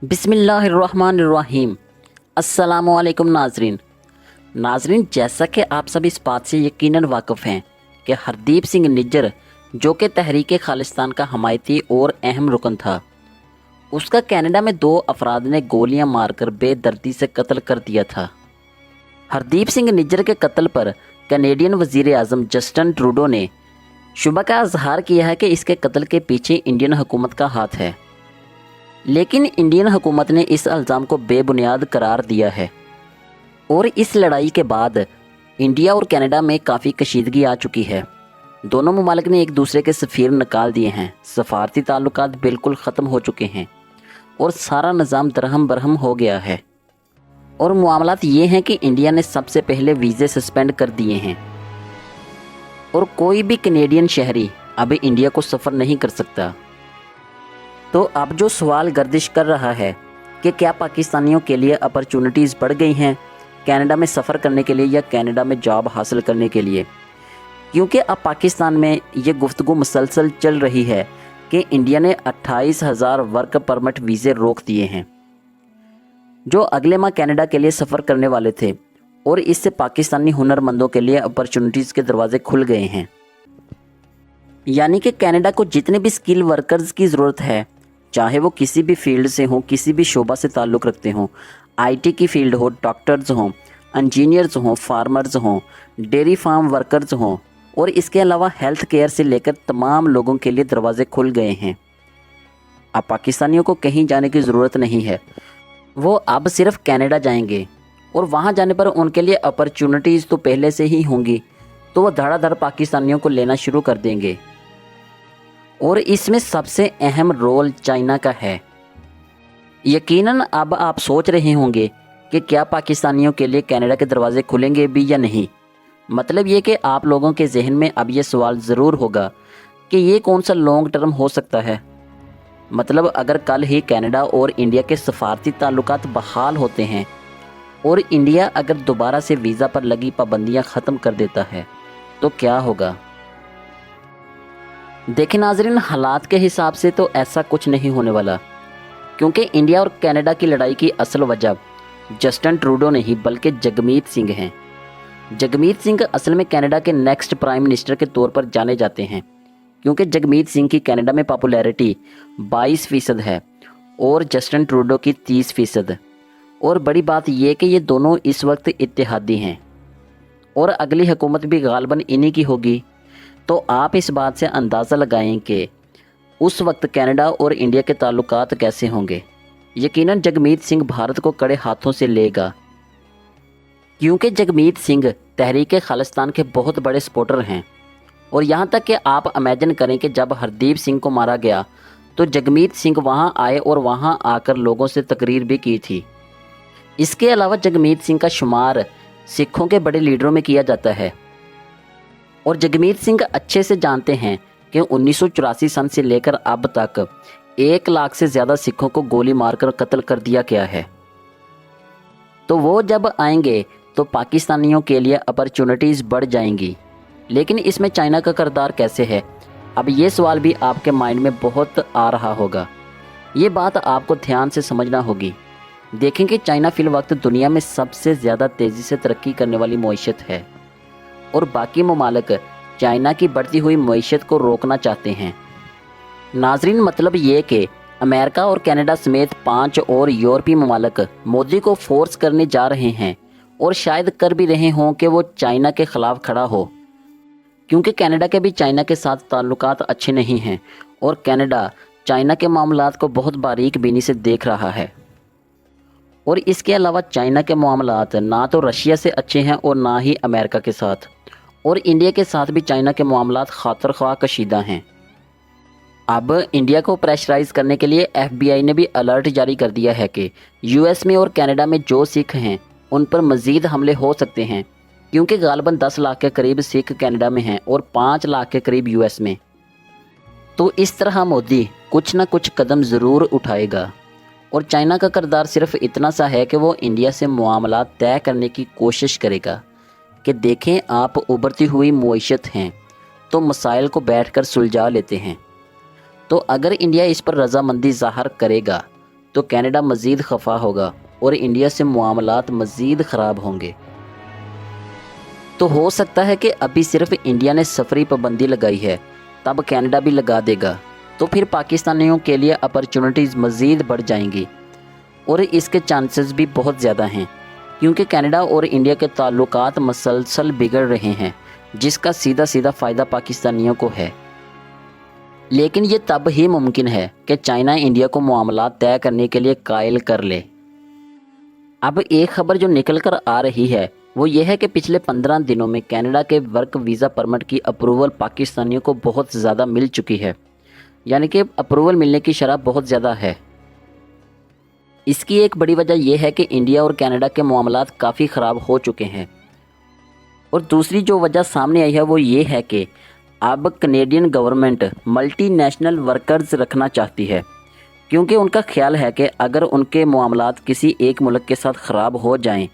बिस्मिल्लाहिर्रहमानिर्रहीम। अस्सलामुअलैकुम नाजरीन, जैसा कि आप सब इस बात से यकीनन वाकिफ़ हैं कि हरदीप सिंह निज्जर, जो कि तहरीक खालिस्तान का हमायती और अहम रुकन था, उसका कनाडा में 2 अफराद ने गोलियां मारकर बेदर्दी से कत्ल कर दिया था। हरदीप सिंह निज्जर के कत्ल पर कैनेडियन वज़ीर आज़म जस्टिन ट्रूडो ने शुबा का इजहार किया है कि इसके कत्ल के पीछे इंडियन हुकूमत का हाथ है, लेकिन इंडियन हुकूमत ने इस इल्ज़ाम को बेबुनियाद करार दिया है। और इस लड़ाई के बाद इंडिया और कनाडा में काफ़ी कशीदगी आ चुकी है। दोनों ममालिक ने एक दूसरे के सफ़ीर निकाल दिए हैं, सफारती ताल्लुकात बिल्कुल ख़त्म हो चुके हैं और सारा निज़ाम दरहम बरहम हो गया है। और मामलात ये हैं कि इंडिया ने सबसे पहले वीज़े सस्पेंड कर दिए हैं और कोई भी कनेडियन शहरी अभी इंडिया को सफ़र नहीं कर सकता। तो अब जो सवाल गर्दिश कर रहा है कि क्या पाकिस्तानियों के लिए अपॉर्चुनिटीज़ बढ़ गई हैं कनाडा में सफ़र करने के लिए या कनाडा में जॉब हासिल करने के लिए, क्योंकि अब पाकिस्तान में ये गुफ्तगू मुसलसल चल रही है कि इंडिया ने 28,000 वर्क परमिट वीज़े रोक दिए हैं जो अगले माह कनाडा के लिए सफ़र करने वाले थे, और इससे पाकिस्तानी हुनरमंदों के लिए अपॉर्चुनिटीज़ के दरवाजे खुल गए हैं। यानी कि कनाडा को जितने भी स्किल वर्कर्स की ज़रूरत है, चाहे वो किसी भी फील्ड से हों, किसी भी शोबा से ताल्लुक़ रखते हों, आईटी की फील्ड हो, डॉक्टर्स हों, इंजीनियर्स हों, फार्मर्स हों, डेयरी फार्म वर्कर्स हों, और इसके अलावा हेल्थ केयर से लेकर तमाम लोगों के लिए दरवाजे खुल गए हैं। अब पाकिस्तानियों को कहीं जाने की ज़रूरत नहीं है, वो अब सिर्फ कनाडा जाएंगे और वहाँ जाने पर उनके लिए अपॉर्चुनिटीज़ तो पहले से ही होंगी, तो वो धड़ाधड़ पाकिस्तानियों को लेना शुरू कर देंगे। और इसमें सबसे अहम रोल चाइना का है। यकीनन अब आप सोच रहे होंगे कि क्या पाकिस्तानियों के लिए कनाडा के दरवाजे खुलेंगे भी या नहीं। मतलब ये कि आप लोगों के जहन में अब ये सवाल ज़रूर होगा कि ये कौन सा लॉन्ग टर्म हो सकता है। मतलब अगर कल ही कनाडा और इंडिया के सफारती ताल्लुकात बहाल होते हैं और इंडिया अगर दोबारा से वीज़ा पर लगी पाबंदियां ख़त्म कर देता है तो क्या होगा। देखिए नाजरीन, हालात के हिसाब से तो ऐसा कुछ नहीं होने वाला, क्योंकि इंडिया और कनाडा की लड़ाई की असल वजह जस्टिन ट्रूडो नहीं बल्कि जगमीत सिंह हैं। जगमीत सिंह असल में कनाडा के नेक्स्ट प्राइम मिनिस्टर के तौर पर जाने जाते हैं, क्योंकि जगमीत सिंह की कनाडा में पॉपुलैरिटी 22% है और जस्टिन ट्रूडो की 30%। और बड़ी बात यह कि ये दोनों इस वक्त इत्तेहादी हैं और अगली हुकूमत भी गालबन इन्हीं की होगी। तो आप इस बात से अंदाज़ा लगाएं कि उस वक्त कनाडा और इंडिया के ताल्लुकात कैसे होंगे। यकीनन जगमीत सिंह भारत को कड़े हाथों से लेगा, क्योंकि जगमीत सिंह तहरीक खालिस्तान के बहुत बड़े सपोर्टर हैं। और यहाँ तक कि आप इमेजिन करें कि जब हरदीप सिंह को मारा गया तो जगमीत सिंह वहाँ आए और वहाँ आकर लोगों से तकरीर भी की थी। इसके अलावा जगमीत सिंह का शुमार सिखों के बड़े लीडरों में किया जाता है। और जगमीत सिंह अच्छे से जानते हैं कि 1984 सन से लेकर अब तक 1 लाख से ज़्यादा सिखों को गोली मारकर कत्ल कर दिया गया है। तो वो जब आएंगे तो पाकिस्तानियों के लिए अपॉर्चुनिटीज़ बढ़ जाएंगी। लेकिन इसमें चाइना का किरदार कैसे है, अब ये सवाल भी आपके माइंड में बहुत आ रहा होगा। ये बात आपको ध्यान से समझना होगी। देखें कि चाइना फिल वक्त दुनिया में सबसे ज़्यादा तेज़ी से तरक्की करने वाली मईशत है और बाकी ममालिक चाइना की बढ़ती हुई मईशत को रोकना चाहते हैं। नाजरीन, मतलब ये कि अमेरिका और कनाडा समेत 5 और यूरोपीय ममालिक मोदी को फोर्स करने जा रहे हैं और शायद कर भी रहे हों कि वो चाइना के ख़िलाफ़ खड़ा हो, क्योंकि कनाडा के भी चाइना के साथ ताल्लुकात अच्छे नहीं हैं और कनाडा चाइना के मामलात को बहुत बारीक बीनी से देख रहा है। और इसके अलावा चाइना के मामलात ना तो रशिया से अच्छे हैं और ना ही अमेरिका के साथ, और इंडिया के साथ भी चाइना के मामलात खातर ख्वाह कशीदा हैं। अब इंडिया को प्रेशराइज करने के लिए FBI ने भी अलर्ट जारी कर दिया है कि US में और कनाडा में जो सिख हैं उन पर मज़ीद हमले हो सकते हैं, क्योंकि गालबन 10 लाख के करीब सिख कनाडा में हैं और 5 लाख के करीब US में। तो इस तरह मोदी कुछ ना कुछ कदम ज़रूर उठाएगा। और चाइना का किरदार सिर्फ इतना सा है कि वो इंडिया से मामला तय करने की कोशिश करेगा कि देखें आप उभरती हुई मईशत हैं तो मसाइल को बैठकर सुलझा लेते हैं। तो अगर इंडिया इस पर रजामंदी ज़ाहिर करेगा तो कनाडा मज़ीद खफा होगा और इंडिया से मामलात मज़ीद ख़राब होंगे। तो हो सकता है कि अभी सिर्फ इंडिया ने सफरी पाबंदी लगाई है, तब कनाडा भी लगा देगा, तो फिर पाकिस्तानियों के लिए अपॉर्चुनिटीज़ मज़ीद बढ़ जाएंगी। और इसके चांसेस भी बहुत ज़्यादा हैं, क्योंकि कनाडा और इंडिया के ताल्लुकात मसलसल बिगड़ रहे हैं, जिसका सीधा सीधा फ़ायदा पाकिस्तानियों को है। लेकिन ये तब ही मुमकिन है कि चाइना इंडिया को मामलात तय करने के लिए कायल कर ले। अब एक खबर जो निकल कर आ रही है वो ये है कि पिछले 15 दिनों में कनाडा के वर्क वीज़ा परमिट की अप्रूवल पाकिस्तानियों को बहुत ज़्यादा मिल चुकी है, यानी कि अप्रूवल मिलने की शरह बहुत ज़्यादा है। इसकी एक बड़ी वजह यह है कि इंडिया और कनाडा के मामलात काफ़ी ख़राब हो चुके हैं। और दूसरी जो वजह सामने आई है वो ये है कि अब कनेडियन गवर्नमेंट मल्टीनेशनल वर्कर्स रखना चाहती है, क्योंकि उनका ख्याल है कि अगर उनके मामलात किसी एक मुल्क के साथ ख़राब हो जाएं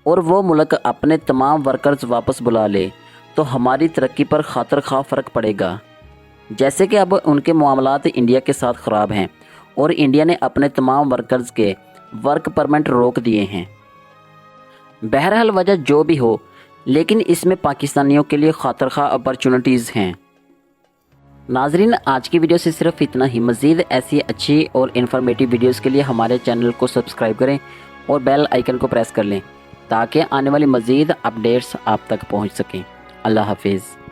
और वो मुल्क अपने तमाम वर्कर्स वापस बुला ले तो हमारी तरक्की पर खातर खा फ़र्क पड़ेगा। जैसे कि अब उनके मामलात इंडिया के साथ ख़राब हैं और इंडिया ने अपने तमाम वर्कर्स के वर्क परमिट रोक दिए हैं। बहरहाल वजह जो भी हो, लेकिन इसमें पाकिस्तानियों के लिए खातर खा अपॉर्चुनिटीज़ हैं। नाजरीन, आज की वीडियो से सिर्फ इतना ही। मज़ीद ऐसी अच्छी और इन्फॉर्मेटिव वीडियोस के लिए हमारे चैनल को सब्सक्राइब करें और बेल आइकन को प्रेस कर लें, ताकि आने वाली मज़ीद अपडेट्स आप तक पहुंच सकें। अल्लाह हाफिज़।